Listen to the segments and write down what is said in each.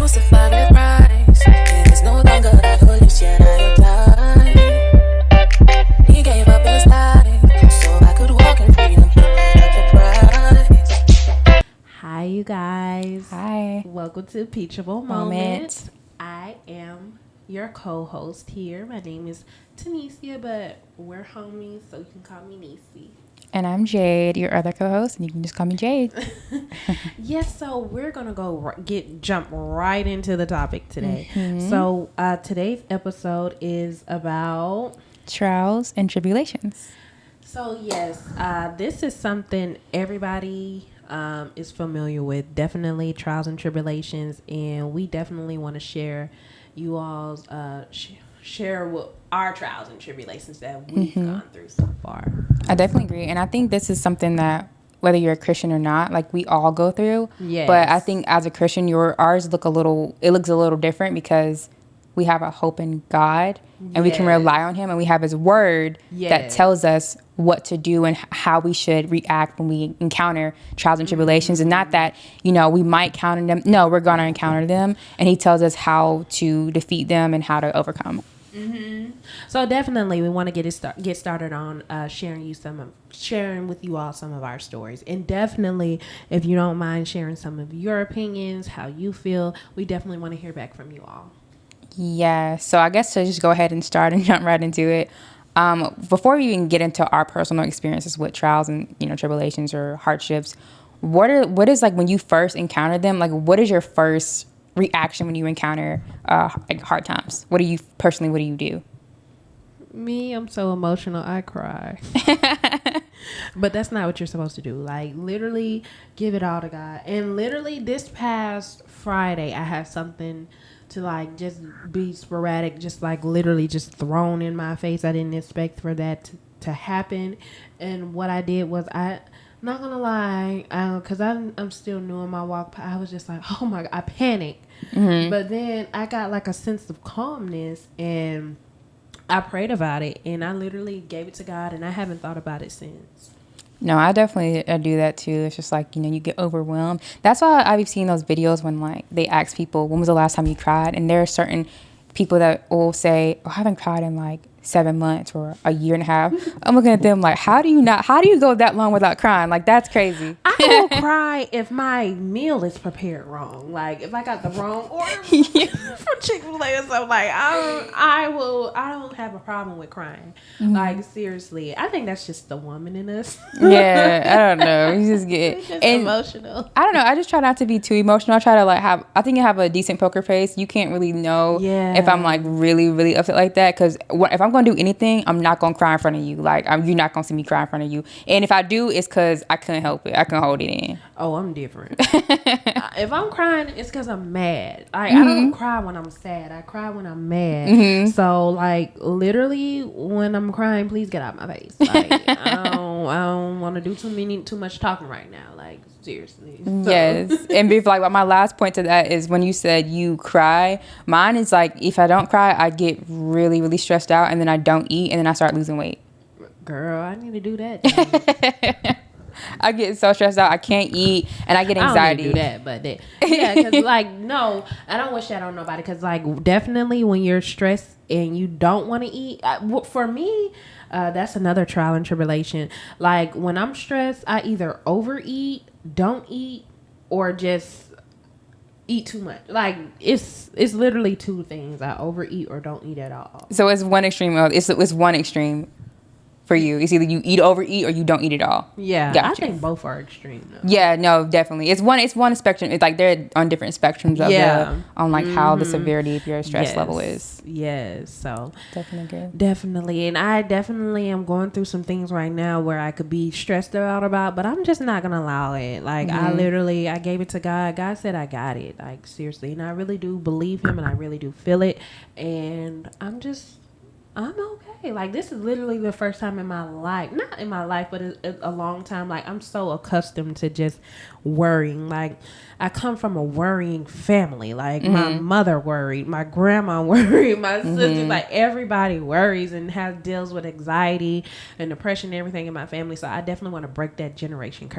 crucify the price. It is no longer your lips yet I apply. He gave up his life so I could walk in freedom. He paid up the price. Hi, you guys. Hi. Welcome to Peachable Moment. I am your co-host here. My name is Niecy, but we're homies, so you can call me Niecy. And I'm Jade, your other co-host, and you can just call me Jade. Yes, so we're gonna jump right into the topic today. Mm-hmm. So today's episode is about Trials and tribulations. So yes, this is something everybody is familiar with. Definitely trials and tribulations, and we definitely want to share you all's share what our trials and tribulations that we've gone through so far. I definitely agree, and I think this is something that whether you're a Christian or not, like we all go through. Yes. But I think as a Christian, ours looks a little different because we have a hope in God and we can rely on Him, and we have His Word that tells us what to do and how we should react when we encounter trials and tribulations. And not that, we might counter them. No, we're going to encounter them, and He tells us how to defeat them and how to overcome. Mm-hmm. So definitely we want to get started on sharing with you all some of our stories, and definitely if you don't mind sharing some of your opinions, how you feel, we definitely want to hear back from you all. Yeah, so I guess to just go ahead and start and jump right into it. Before we even get into our personal experiences with trials and tribulations or hardships, what is like when you first encounter them? Like, what is your first reaction when you encounter like hard times? What do you do? Me, I'm so emotional, I cry. But that's not what you're supposed to do. Like, literally give it all to God. And literally this past Friday, I had something to like just be sporadic, just like literally just thrown in my face. I didn't expect for that to happen. And what I did was, not gonna lie, because I'm still new in my walk, I was just like, oh my God, I panicked. Mm-hmm. But then I got like a sense of calmness, and I prayed about it, and I literally gave it to God, and I haven't thought about it since. No, I definitely do that too. It's just like, you get overwhelmed. That's why I've seen those videos when like they ask people, when was the last time you cried? And there are certain people that will say, oh, I haven't cried in like 7 months or a year and a half. I'm looking at them like, how do you go that long without crying? Like, that's crazy. I will cry if my meal is prepared wrong. Like, if I got the wrong order from Chick-fil-A or something, like, I don't have a problem with crying. Mm-hmm. Like, seriously. I think that's just the woman in us. Yeah, I don't know. You just get emotional. I don't know. I just try not to be too emotional. I try to like I think I have a decent poker face. You can't really know if I'm like really, really upset like that. Because if I'm going to do anything, I'm not going to cry in front of you. Like, you're not going to see me cry in front of you. And if I do, it's because I couldn't help it. I can hold it in. Oh, I'm different. If I'm crying, it's because I'm mad. Like, I don't cry when I'm sad. I cry when I'm mad. Mm-hmm. So, like, literally, when I'm crying, please get out my face. Like, I don't want to do too much talking right now. Like, seriously. So. Yes. And like my last point to that is when you said you cry, mine is like, if I don't cry, I get really, really stressed out, and then I don't eat, and then I start losing weight. Girl, I need to do that. I get so stressed out, I can't eat, and I get anxiety. I don't need to do that, but yeah, because like, no, I don't wish that on nobody. Because like, definitely when you're stressed and you don't want to eat, for me, that's another trial and tribulation. Like, when I'm stressed, I either overeat, don't eat, or just eat too much. Like, it's literally two things: I overeat or don't eat at all. So it's one extreme. It's one extreme for you. It's either you overeat or you don't eat at all. Yeah, gotcha. I think both are extreme though. Yeah, no, definitely. It's one spectrum. It's like they're on different spectrums of on like how the severity of your stress level is. Yes, so definitely. And I definitely am going through some things right now where I could be stressed out about, but I'm just not gonna allow it. Like, I gave it to God. God said I got it. Like, seriously, and I really do believe Him, and I really do feel it, and I'm okay. Like, this is literally the first time in my life, not in my life, but a long time. Like, I'm so accustomed to just worrying. Like, I come from a worrying family. Like, my mother worried, my grandma worried, my sister, like, everybody worries and deals with anxiety and depression and everything in my family. So I definitely want to break that generational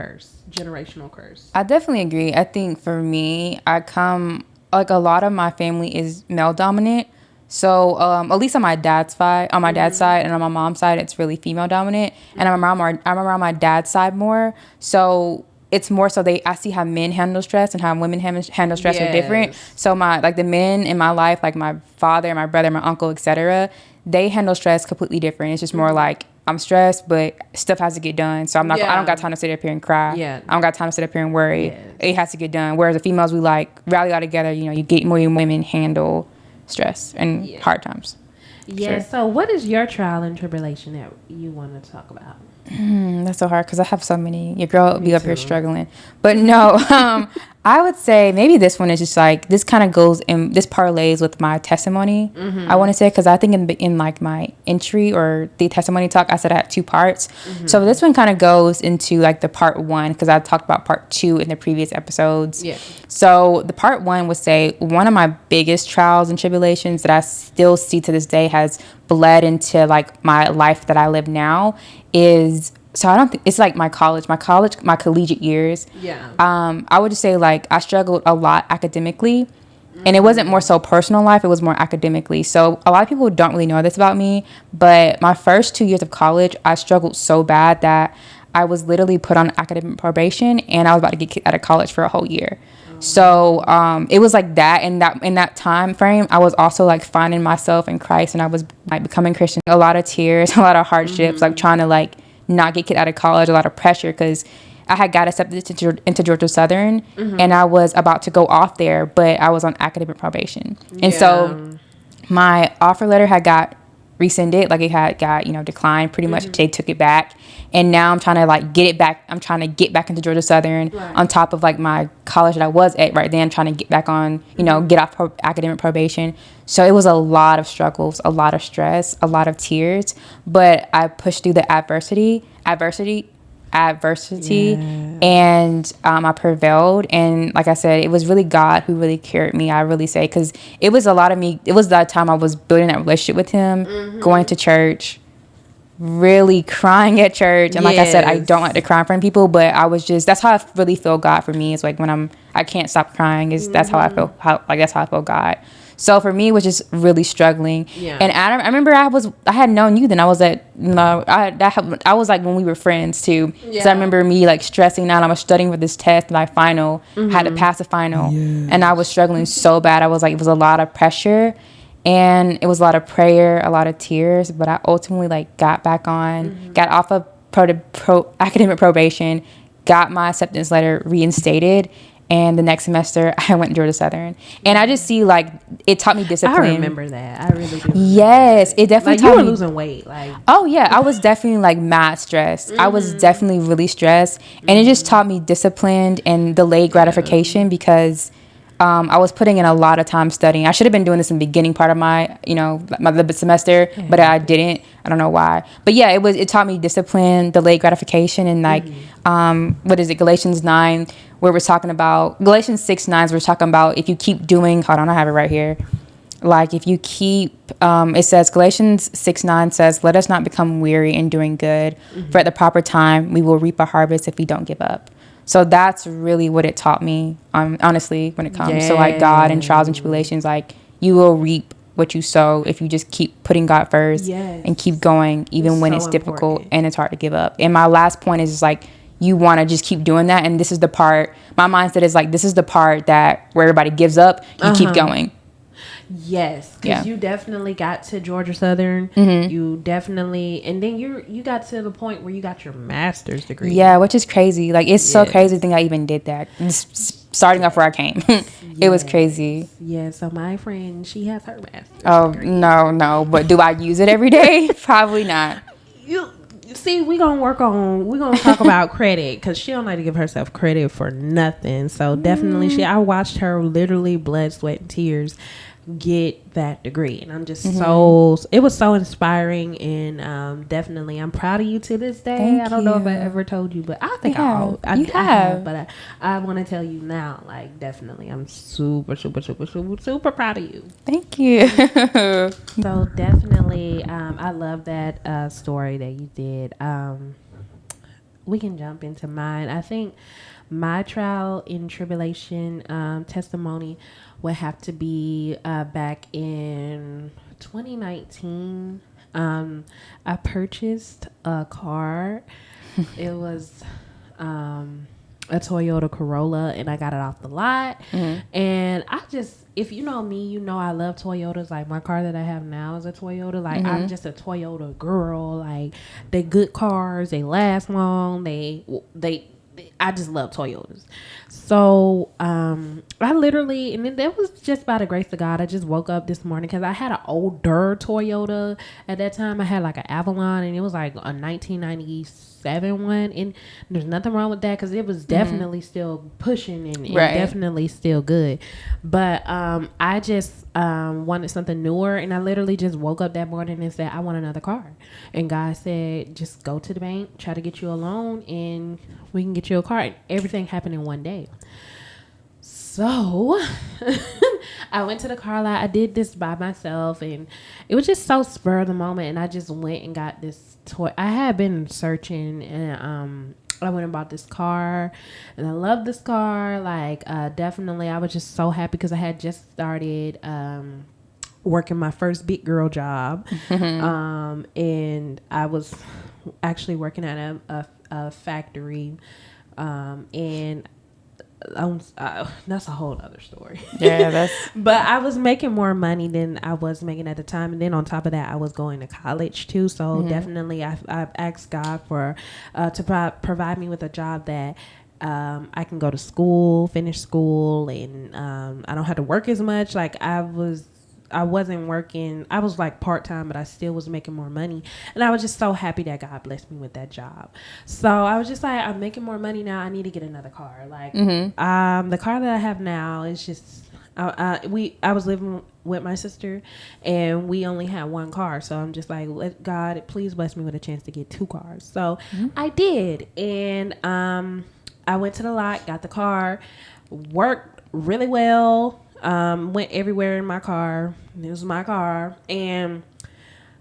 curse. I definitely agree. I think for me, I come like a lot of my family is male dominant. So at least on my dad's side, and on my mom's side, it's really female dominant. And I'm around my dad's side more. So it's more so I see how men handle stress and how women handle stress are different. So the men in my life, like my father, my brother, my uncle, etc., they handle stress completely different. It's just more like, I'm stressed, but stuff has to get done. So I don't got time to sit up here and cry. Yeah. I don't got time to sit up here and worry. Yes. It has to get done. Whereas the females, we like rally all together. You know, you get more women handle stress and hard times. Yeah. Sure. So what is your trial and tribulation that you want to talk about? That's so hard because I have so many. Your girl will be up here struggling. But no, I would say maybe this one is just like, this kind of goes in, this parlays with my testimony. I want to say, because I think in like my entry or the testimony talk, I said I had 2 parts. So this one kind of goes into like the part 1, because I talked about part 2 in the previous episodes. Yeah. So the part 1 would say one of my biggest trials and tribulations that I still see to this day has bled into like my life that I live now is, so I don't think it's like my collegiate years. Yeah. I would just say like I struggled a lot academically, and it wasn't more so personal life, it was more academically. So a lot of people don't really know this about me, but my first 2 years of college, I struggled so bad that I was literally put on academic probation, and I was about to get kicked out of college for a whole year. So it was like that, and that in that time frame, I was also like finding myself in Christ, and I was like becoming Christian. A lot of tears, a lot of hardships, like trying to like not get kicked out of college, a lot of pressure, because I had got accepted into Georgia Southern, and I was about to go off there, but I was on academic probation. And so my offer letter had got rescinded, like it had got, declined pretty much. They took it back, and now I'm trying to like get it back. I'm trying to get back into Georgia Southern on top of like my college that I was at right then, trying to get back on, get off academic probation. So it was a lot of struggles, a lot of stress, a lot of tears, but I pushed through the adversity, and I prevailed. And like I said, it was really God who really carried me, I really say, because it was a lot of me. It was that time I was building that relationship with him, going to church, really crying at church. And like I said, I don't like to cry in front of people, but I was just, that's how I really feel God for me, is like when I can't stop crying, is that's how I feel, that's how I feel God. So for me, it was just really struggling. Yeah. And Adam, I remember I had known you then. I was I was like when we were friends too. Yeah. So I remember me like stressing out. I was studying for this test, my final, had to pass the final. Yes. And I was struggling so bad. I was like, it was a lot of pressure, and it was a lot of prayer, a lot of tears. But I ultimately like got back on, got off of academic probation, got my acceptance letter reinstated. And the next semester, I went to Georgia Southern. And I just see, like, it taught me discipline. I remember that. I really do. Yes, it definitely taught me. You were losing weight. Oh, yeah. I was definitely, like, mad stressed. I was definitely really stressed. And it just taught me discipline and delayed gratification, because I was putting in a lot of time studying. I should have been doing this in the beginning part of my, the semester, but I didn't. I don't know why. But, yeah, it taught me discipline, delayed gratification, and, like, what is it, Galatians 9, where we're talking about Galatians 6:9, we're talking about if you keep doing, hold on, I have it right here. Like if you keep, it says Galatians 6:9 says, let us not become weary in doing good, for at the proper time we will reap a harvest if we don't give up. So that's really what it taught me, honestly, when it comes to like God and trials and tribulations. Like you will reap what you sow if you just keep putting God first and keep going, even when it's difficult and it's hard to give up. And my last point is just like, you want to just keep doing that. And this is the part, my mindset is like, this is the part that where everybody gives up, you keep going. Yes, because you definitely got to Georgia Southern. You definitely, and then you got to the point where you got your master's degree. Yeah, which is crazy. Like it's so crazy to think I even did that. Starting off where I came, it was crazy. Yeah, so my friend, she has her master's degree. No, but do I use it every day? Probably not. See, we're going to talk about credit, because she don't like to give herself credit for nothing. So definitely I watched her literally blood, sweat, and tears get that degree, and I'm just it was so inspiring, and definitely I'm proud of you to this day. I don't know if I ever told you, but I think I have, but I want to tell you now, like definitely I'm super proud of you. Thank you. So definitely I love that story that you did. We can jump into mine. I think my trial in tribulation testimony would have to be back in 2019. I purchased a car. It was a Toyota Corolla, and I got it off the lot. And I just, if you know me, you know I love Toyotas. Like, my car that I have now is a Toyota. Like, I'm just a Toyota girl. Like, they good cars. They last long. I just love Toyotas. So, I literally, and then that was just by the grace of God. I just woke up this morning because I had an older Toyota at that time. I had like an Avalon, and it was like a 1997 one. And there's nothing wrong with that because it was definitely still pushing and definitely still good. But I just wanted something newer, and I literally just woke up that morning and said, I want another car. And God said, just go to the bank, try to get you a loan, and we can get you a car. And everything happened in one day. So I went to the car lot. I did this by myself, and it was just so spur of the moment. And I just went and got this toy. I had been searching, and I went and bought this car, and I love this car. Like, definitely, I was just so happy because I had just started working my first big girl job, and I was actually working at a factory, and that's a whole other story. Yeah, but I was making more money than I was making at the time, and then on top of that, I was going to college too. So definitely, I asked God for to provide me with a job that I can go to school, finish school, and I don't have to work as much. Like, I wasn't working. I was like part-time, but I still was making more money. And I was just so happy that God blessed me with that job. So I was just like, I'm making more money now. I need to get another car. Like, the car that I have now is just, I was living with my sister, and we only had one car. So I'm just like, let God, please bless me with a chance to get two cars. So I did. And I went to the lot, got the car, worked really well. Went everywhere in my car. It was my car. And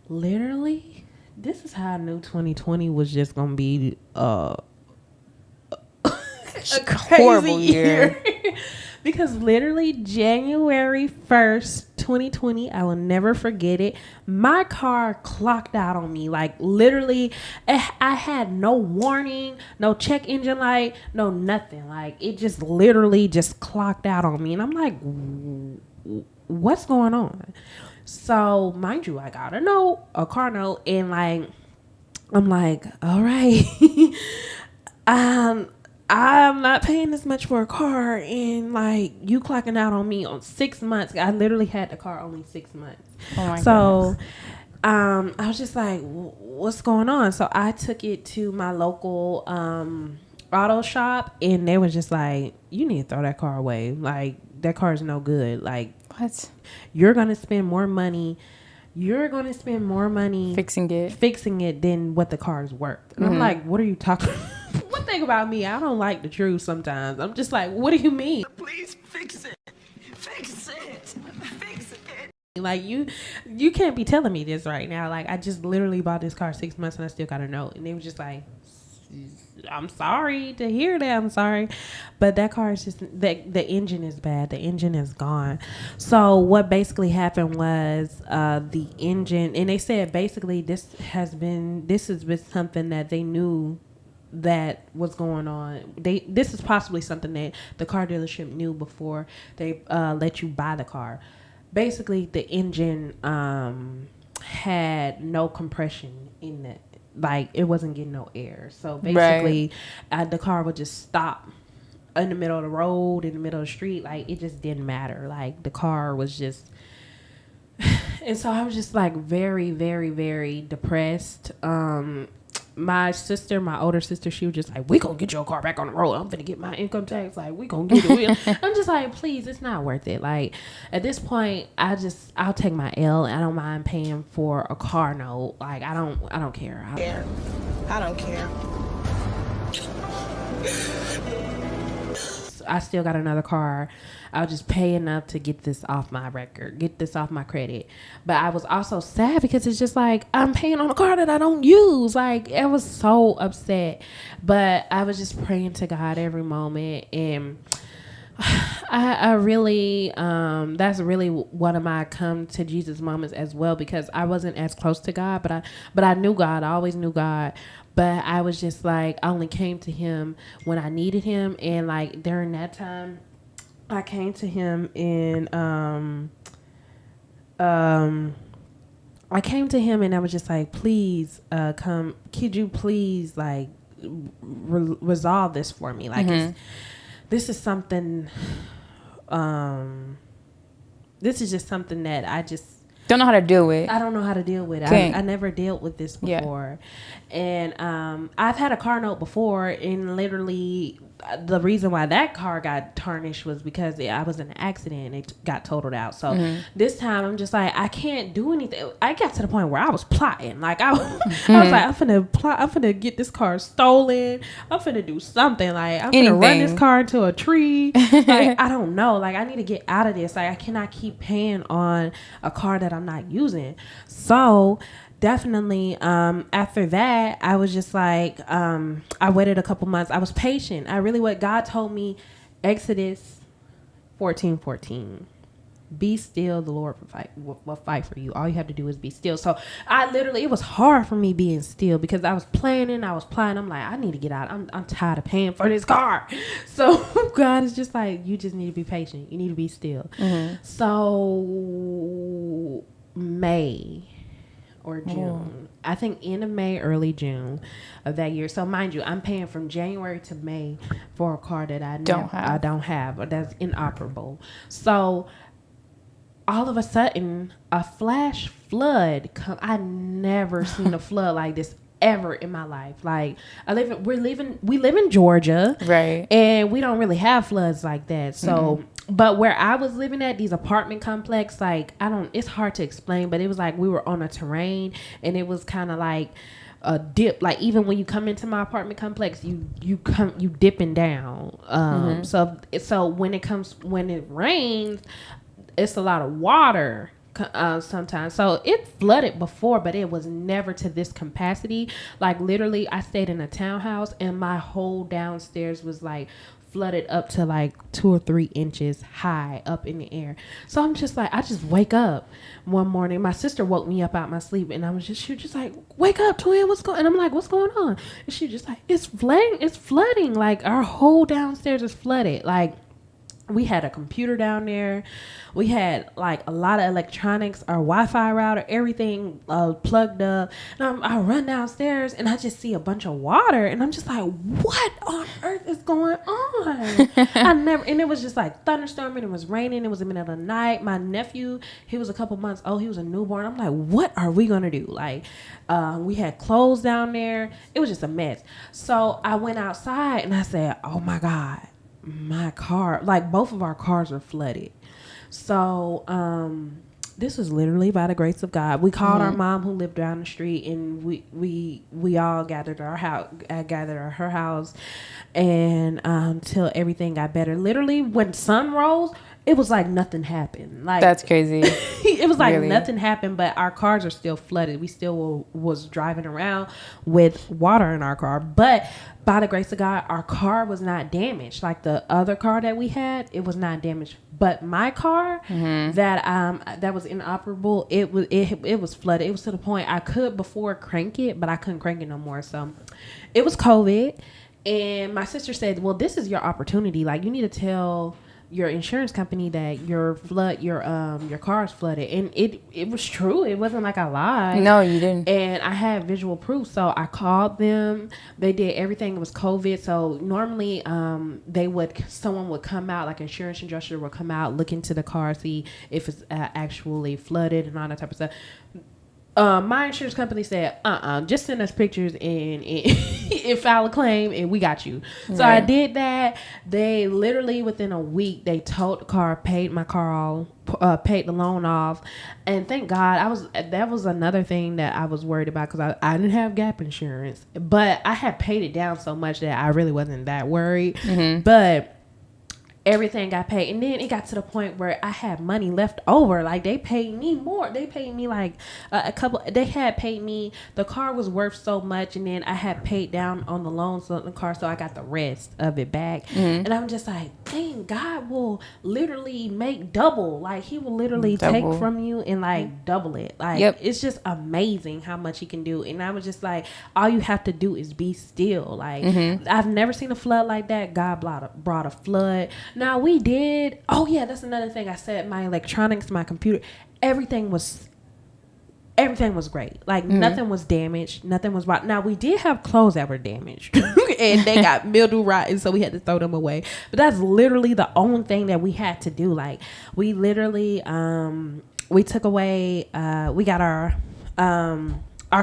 literally, this is how I knew 2020 was just going to be a horrible year. Because literally January 1st, 2020, I will never forget it. My car clocked out on me. Like, literally, I had no warning, no check engine light, no nothing. Like, it just literally just clocked out on me. And I'm like, what's going on? So, mind you, I got a car note, and like, I'm like, all right. I'm not paying this much for a car, and like, you clocking out on me on 6 months. I literally had the car only 6 months. Oh my goodness. I was just like, what's going on? So I took it to my local auto shop, and they was just like, you need to throw that car away. Like, that car is no good. Like, what? You're going to spend more money. You're going to spend more money fixing it than what the car is worth. And I'm like, what are you talking about? One thing about me, I don't like the truth sometimes. I'm just like, what do you mean? Please fix it. Fix it. Fix it. Like, you can't be telling me this right now. Like, I just literally bought this car 6 months, and I still got a note. And they was just like, I'm sorry to hear that. I'm sorry. But that car is just, the engine is bad. The engine is gone. So what basically happened was the engine, and they said basically this has been something that they knew that was going on. This is possibly something that the car dealership knew before they let you buy the car. Basically, the engine had no compression in it. Like, it wasn't getting no air. So basically, the car would just stop in the middle of the road, in the middle of the street. Like, it just didn't matter. Like, the car was just... And so I was just like very, very, very depressed. My older sister, she was just like, we gonna get your car back on the road. I'm finna get my income tax. Like, we gonna get it. I'm just like, please, it's not worth it. Like, at this point, I'll take my L. I don't mind paying for a car note. Like, I don't care. I don't care. I still got another car. I'll just pay enough to get this off my record, get this off my credit. But I was also sad because it's just like, I'm paying on a car that I don't use. Like, I was so upset. But I was just praying to God every moment. And I really, that's really one of my come to Jesus moments as well, because I wasn't as close to God, but I knew God. I always knew God. But I was just like, I only came to him when I needed him. And like during that time, I came to him and I came to him and I was just like, please come, could you please like resolve this for me? Like, this is something, this is just something that I just don't know how to deal with. I don't know how to deal with it. I never dealt with this before. Yeah. And I've had a car note before, and literally the reason why that car got tarnished was because I was in an accident and it got totaled out. So this time I'm just like, I can't do anything. I got to the point where I was plotting. Like I was like, I'm finna get this car stolen. I'm finna do something. Like I'm finna run this car into a tree. Like I don't know. Like I need to get out of this. Like I cannot keep paying on a car that I'm not using. So definitely after that I was just like I waited a couple months. I was patient. I really, what God told me, Exodus 14:14, be still, the Lord will fight for you. All you have to do is be still. So I literally, it was hard for me being still because I was planning, I was plotting. I'm like, I need to get out. I'm tired of paying for this car. So God is just like, you just need to be patient. You need to be still. So May or June, I think end of May, early June of that year. So mind you, I'm paying from January to May for a car that I don't have, or that's inoperable. So all of a sudden, a flash flood I never seen a flood like this ever in my life. Like we live in Georgia, right? And we don't really have floods like that. So, but where I was living at, these apartment complex, like it's hard to explain, but it was like we were on a terrain, and it was kind of like a dip. Like even when you come into my apartment complex, you dipping down. So when it rains, it's a lot of water sometimes. So it flooded before, but it was never to this capacity. Like literally, I stayed in a townhouse, and my whole downstairs was like flooded up to like 2 or 3 inches high up in the air. So I'm just like, I just wake up one morning. My sister woke me up out my sleep, and she was just like, wake up, twin, what's going on? And I'm like, what's going on? And she just like, it's flooding. Like our whole downstairs is flooded. Like we had a computer down there. We had like a lot of electronics, our Wi-Fi router, everything plugged up. And I run downstairs and I just see a bunch of water, and I'm just like, what on earth is going on? And it was just like thunderstorming. It was raining. It was the middle of the night. My nephew, he was a couple months old. He was a newborn. I'm like, what are we going to do? Like, we had clothes down there. It was just a mess. So I went outside and I said, oh my God, my car, like both of our cars are flooded. So this was literally by the grace of God. We called our mom who lived down the street, and we all gathered at her house, and till everything got better. Literally when sun rose, it was like nothing happened. Like that's crazy. It was like nothing happened, but our cars are still flooded. We still was driving around with water in our car, but by the grace of God, our car was not damaged. Like the other car that we had, it was not damaged. But my car that was inoperable, it was flooded. It was to the point I could before crank it, but I couldn't crank it no more. So it was COVID, and my sister said, "Well, this is your opportunity. Like you need to tell your insurance company that your car is flooded." And it was true. It wasn't like I lied. No, you didn't. And I had visual proof, so I called them. They did everything. It was COVID, so normally someone would come out, like insurance adjuster would come out, look into the car, see if it's actually flooded and all that type of stuff. My insurance company said, just send us pictures and file a claim and we got you. So I did that. They literally within a week, they towed the car, paid my car off, paid the loan off. And thank God, that was another thing that I was worried about, because I didn't have gap insurance, but I had paid it down so much that I really wasn't that worried. But everything got paid. And then it got to the point where I had money left over. Like, they paid me more. They paid me like they had paid me, the car was worth so much, and then I had paid down on the loans on the car, so I got the rest of it back. And I'm just like, dang, God will literally make double. Like, he will literally take from you and like double it. Like, it's just amazing how much he can do. And I was just like, all you have to do is be still. Like, I've never seen a flood like that. God brought a flood. Now, we did. Oh, yeah, that's another thing I said. My electronics, my computer, everything was great. Like, nothing was damaged. Nothing was rotten. Now, we did have clothes that were damaged. And they got mildew rotten, so we had to throw them away. But that's literally the only thing that we had to do. Like, we literally, we took away, we got our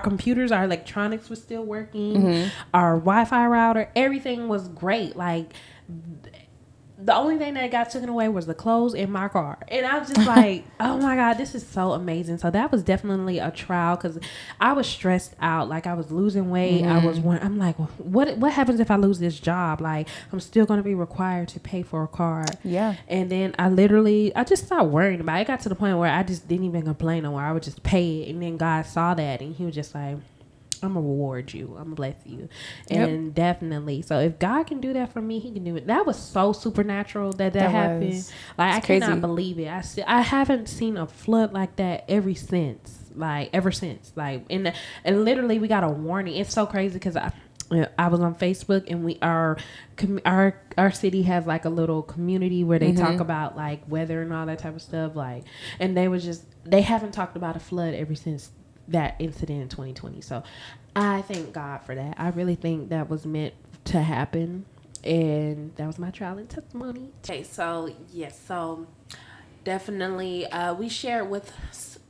computers, our electronics was still working. Our Wi-Fi router, everything was great. Like, the only thing that got taken away was the clothes in my car. And I was just like, oh my God, this is so amazing. So that was definitely a trial, because I was stressed out. Like, I was losing weight. I'm like, what happens if I lose this job? Like, I'm still going to be required to pay for a car. Yeah. And then I just stopped worrying about it. It got to the point where I just didn't even complain no more. I would just pay it. And then God saw that, and he was just like, I'm gonna reward you. I'm gonna bless you. And definitely. So if God can do that for me, he can do it. That was so supernatural that happened. Like, I cannot believe it. I haven't seen a flood like that ever since. Like, and literally we got a warning. It's so crazy, because I was on Facebook, and our city has like a little community where they talk about like weather and all that type of stuff. Like, and they haven't talked about a flood ever since that incident in 2020. So I thank God for that. I really think that was meant to happen, and that was my trial and testimony. Okay, so yes, so definitely we shared with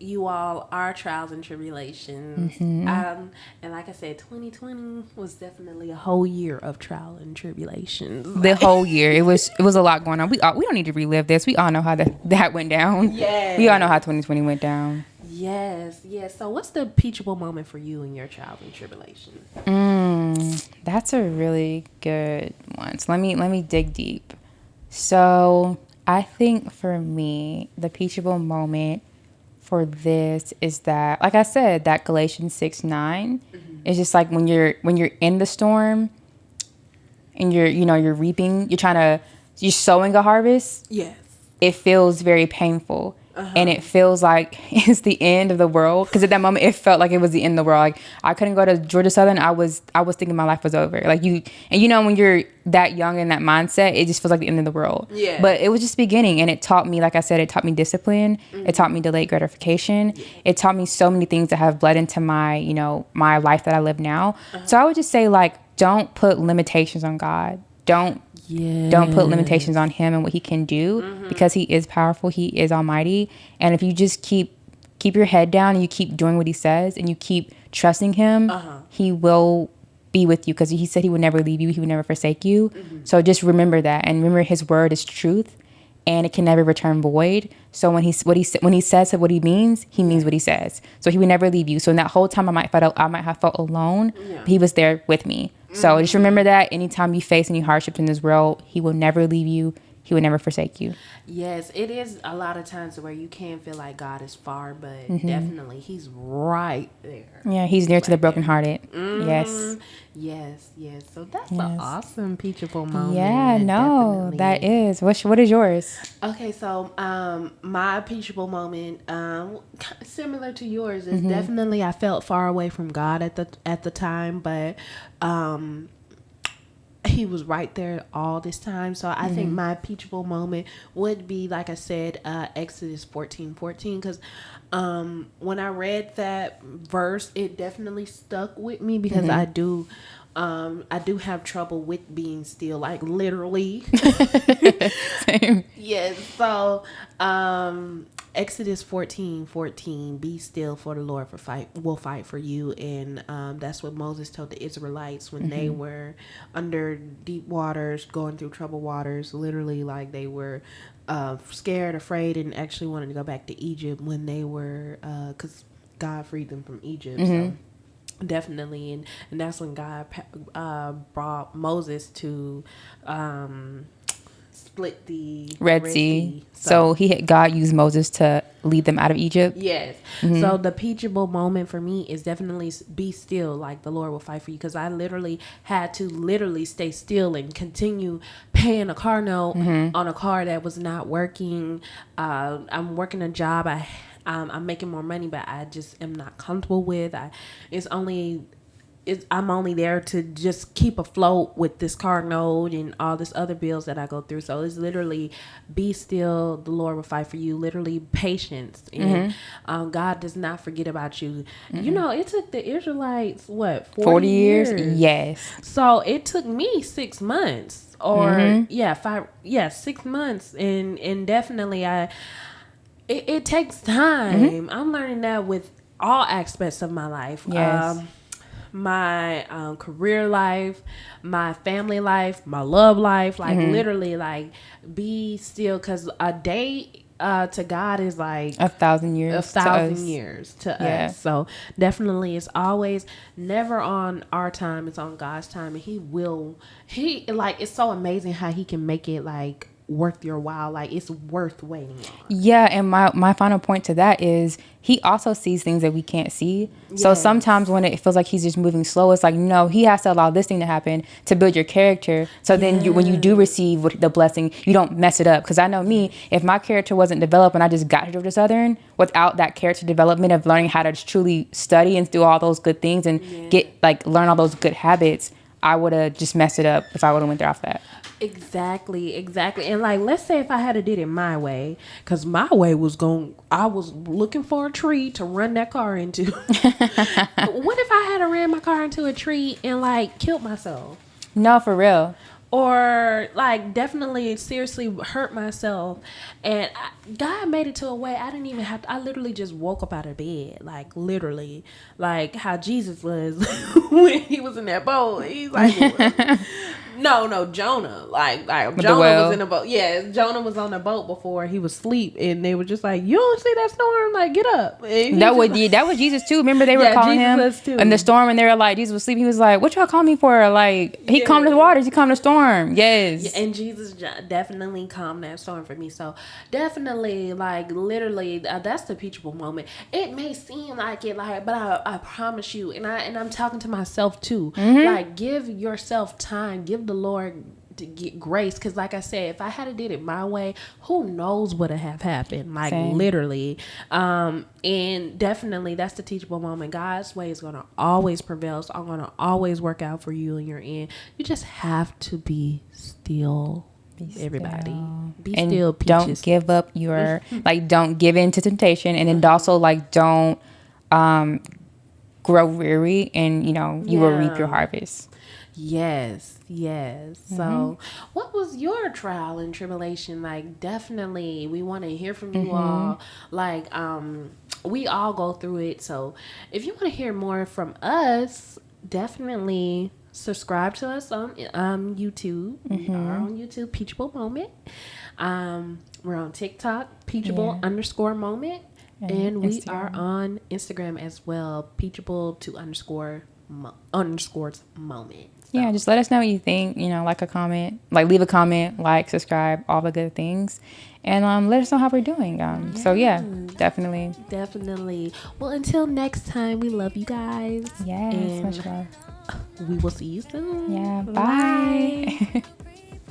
you all our trials and tribulations. And like I said, 2020 was definitely a whole year of trial and tribulations. The whole year, it was a lot going on. We don't need to relive this. We all know how that went down. Yeah, we all know how 2020 went down. Yes. So what's the Peachable moment for you in your trials and tribulations? That's a really good one. So let me dig deep. So I think for me, the Peachable moment for this is that, like I said, that Galatians 6:9 is just like when you're in the storm and you're reaping, you're sowing a harvest. Yes. It feels very painful. And it feels like it's the end of the world, because at that moment it felt like it was the end of the world. Like, I couldn't go to Georgia Southern. I was thinking my life was over. Like, when you're that young in that mindset, it just feels like the end of the world. Yeah. But it was just beginning, and it taught me, like I said, it taught me discipline. It taught me delayed gratification. It taught me so many things that have bled into my my life that I live now. So I would just say, like, don't put limitations on God. Don't put limitations on him and what he can do, because he is powerful. He is almighty. And if you just keep your head down and you keep doing what he says and you keep trusting him, he will be with you, because he said he would never leave you. He would never forsake you. So just remember that, and remember his word is truth, and it can never return void. So when he says what he means what he says. So he would never leave you. So in that whole time, I might have felt alone, but he was there with me. So just remember that anytime you face any hardships in this world, he will never leave you. He would never forsake you. Yes, it is a lot of times where you can feel like God is far, but definitely he's right there. Yeah, he's near to the brokenhearted. Yes. So that's an awesome Peachable moment. Yeah, no, definitely. That is. What is yours? Okay, so my Peachable moment, similar to yours, is definitely I felt far away from God at the time, but he was right there all this time. So I think my Peachable moment would be, like I said, Exodus 14:14, because when I read that verse, it definitely stuck with me, because I do have trouble with being still, like, literally. Same. Yes. So Exodus 14:14, be still, for the Lord will fight for you. And that's what Moses told the Israelites when they were under deep waters, going through troubled waters, literally, like, they were scared, afraid, and actually wanted to go back to Egypt when they were, because God freed them from Egypt. So definitely, and that's when God brought Moses to split the Red Sea. So God used Moses to lead them out of Egypt. Yes. So the Peachable Moment for me is definitely be still, like the Lord will fight for you. Because I literally had to stay still and continue paying a car note on a car that was not working. I'm working a job. I'm making more money, but I just am not comfortable with. I'm only there to just keep afloat with this car note and all this other bills that I go through. So it's literally be still, the Lord will fight for you. Literally patience, and God does not forget about you. You know, it took the Israelites 40 years. Yes. So it took me 6 months, or 6 months, and definitely it takes time. I'm learning that with all aspects of my life. Yes. My career life, my family life, my love life, like literally, like be still, because a day to God is like 1,000 years. 1,000 years to us. So definitely, it's always never on our time; it's on God's time, and He like, it's so amazing how He can make it like worth your while. Like, it's worth waiting on. Yeah, and my final point to that is He also sees things that we can't see. So sometimes when it feels like He's just moving slow, it's like, no, He has to allow this thing to happen to build your character. So then when you do receive the blessing, you don't mess it up. Because I know me, if my character wasn't developed and I just got to Georgia Southern without that character development of learning how to truly study and do all those good things and learn all those good habits, I would have just messed it up if I would have went there off that. Exactly. And like, let's say if I had did it my way, because my way was I was looking for a tree to run that car into. What if I had ran my car into a tree and like killed myself? No, for real. Or like definitely seriously hurt myself, and God made it to a way I didn't even have to. I literally just woke up out of bed, like literally, like how Jesus was when he was in that boat. He's like, no, Jonah, like Jonah was in a boat. Yeah, Jonah was on the boat before he was asleep, and they were just like, "You don't see that storm? Like, get up." That was Jesus too. Remember they were calling him in the storm, and they were like, Jesus was sleeping. He was like, "What y'all call me for?" Like, he calmed the waters. He calmed the storm. Yes. Yeah, and Jesus definitely calmed that storm for me. So definitely, like literally, that's the Peachable Moment. It may seem like it, like, but I promise you, and I'm talking to myself too. Like, give yourself time. Give the Lord to get grace, because like I said, if I had did it my way, who knows what would have happened. Like literally, and definitely that's the Teachable Moment. God's way is going to always prevail. It's going to always work out for you in your end. You just have to be still. Everybody be and still, Peaches. Don't give up your don't give in to temptation, and then also don't grow weary, and you will reap your harvest. Yes. So what was your trial and tribulation? Like, definitely we want to hear from you all. Like, we all go through it. So if you want to hear more from us, definitely subscribe to us on YouTube. We are on YouTube, Peachable Moment. We're on TikTok, Peachable _moment. And we are on Instagram as well, Peachable __ moment. So. Yeah, just let us know what you think. Like a comment, leave a comment, subscribe, all the good things, and let us know how we're doing. So yeah, definitely. Well, until next time, we love you guys. Yes, much love. We will see you soon. Yeah, bye.